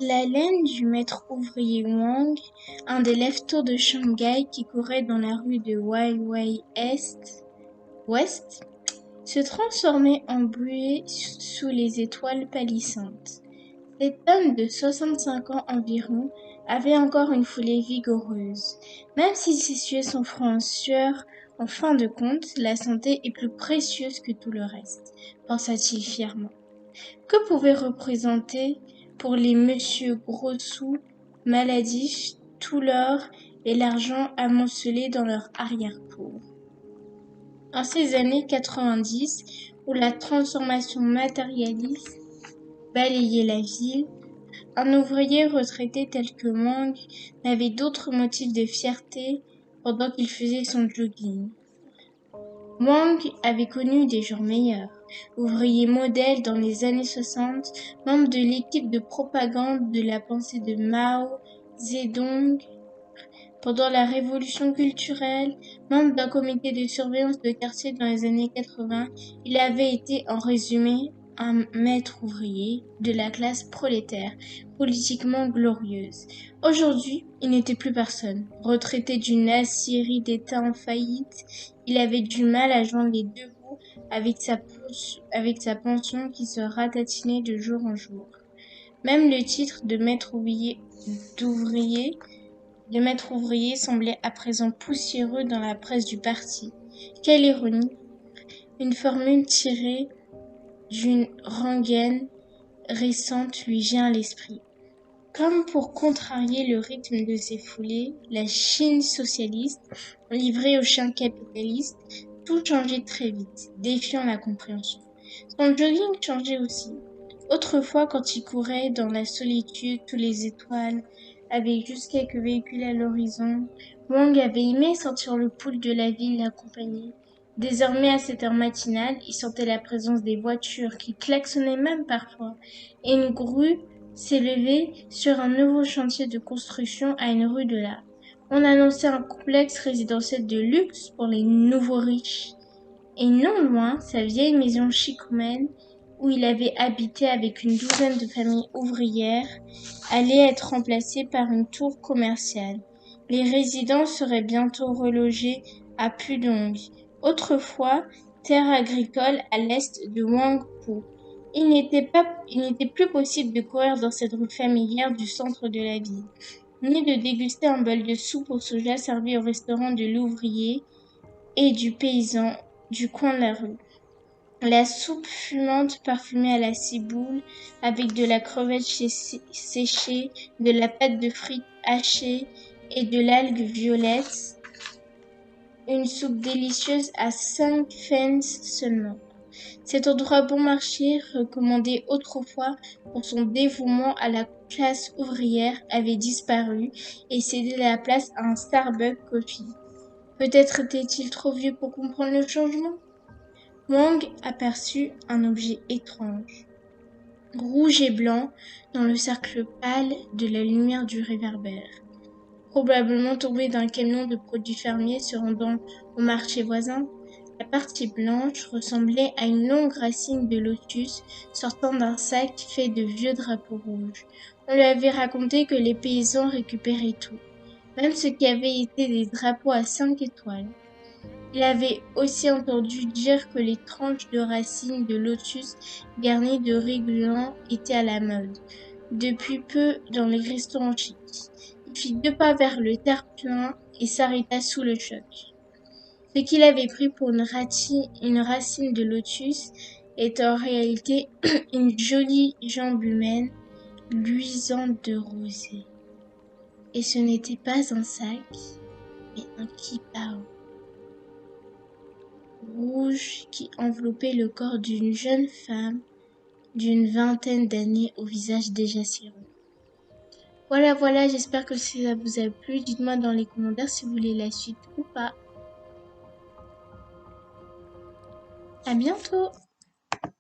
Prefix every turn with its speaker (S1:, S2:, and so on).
S1: La laine du maître ouvrier Wang, un des lève-tôt de Shanghai qui courait dans la rue de West, se transformait en buée sous les étoiles pâlissantes. Cet homme de 65 ans environ avait encore une foulée vigoureuse. Même si s'essuie son front en sueur, en fin de compte, la santé est plus précieuse que tout le reste, pensa-t-il fièrement. Que pouvait représenter pour les monsieur Gros-sous maladifs tout l'or et l'argent amoncelés dans leur arrière-cour? En ces années 90, où la transformation matérialiste balayait la ville, un ouvrier retraité tel que Wang n'avait d'autre motif de fierté pendant qu'il faisait son jogging. Wang avait connu des jours meilleurs. Ouvrier modèle dans les années 60, membre de l'équipe de propagande de la pensée de Mao Zedong pendant la révolution culturelle, membre d'un comité de surveillance de quartier dans les années 80, il avait été, en résumé, un maître ouvrier de la classe prolétaire, politiquement glorieuse. Aujourd'hui, il n'était plus personne. Retraité d'une aciérie d'État en faillite, il avait du mal à joindre les deux bouts avec sa pension qui se ratatinait de jour en jour. Même le titre de maître ouvrier semblait à présent poussiéreux dans la presse du parti. Quelle ironie! Une formule tirée d'une rengaine récente lui vient à l'esprit. Comme pour contrarier le rythme de ses foulées, la Chine socialiste, livrée aux chiens capitalistes, tout changeait très vite, défiant la compréhension. Son jogging changeait aussi. Autrefois, quand il courait dans la solitude sous les étoiles, avec juste quelques véhicules à l'horizon, Wang avait aimé sentir le pouls de la ville l'accompagner. Désormais, à cette heure matinale, il sentait la présence des voitures qui klaxonnaient même parfois, et une grue s'élevait sur un nouveau chantier de construction à une rue de là. On annonçait un complexe résidentiel de luxe pour les nouveaux riches. Et non loin, sa vieille maison chicomène, où il avait habité avec une douzaine de familles ouvrières, allait être remplacée par une tour commerciale. Les résidents seraient bientôt relogés à Pudong, autrefois terre agricole à l'est de Huangpu. Il n'était plus possible de courir dans cette rue familière du centre de la ville, ni de déguster un bol de soupe au soja servi au restaurant de l'ouvrier et du paysan du coin de la rue. La soupe fumante parfumée à la ciboule, avec de la crevette séchée, de la pâte de frites hachée et de l'algue violette. Une soupe délicieuse à 5 fens seulement. Cet endroit bon marché, recommandé autrefois pour son dévouement à la classe ouvrière, avait disparu et cédé la place à un Starbucks Coffee. Peut-être était-il trop vieux pour comprendre le changement. Wang aperçut un objet étrange, rouge et blanc, dans le cercle pâle de la lumière du réverbère. Probablement tombé d'un camion de produits fermiers se rendant au marché voisin, la partie blanche ressemblait à une longue racine de lotus sortant d'un sac fait de vieux drapeaux rouges. On lui avait raconté que les paysans récupéraient tout, même ce qui avait été des drapeaux à 5 étoiles. Il avait aussi entendu dire que les tranches de racines de lotus garnies de riz gluant étaient à la mode, depuis peu dans les restaurants chics. Il fit 2 pas vers le terre-plein et s'arrêta sous le choc. Ce qu'il avait pris pour une racine de lotus était en réalité une jolie jambe humaine luisante de rosée. Et ce n'était pas un sac, mais un kipao rouge qui enveloppait le corps d'une jeune femme d'une vingtaine d'années au visage déjà cireux. Voilà, j'espère que ça vous a plu. Dites-moi dans les commentaires si vous voulez la suite ou pas. À bientôt!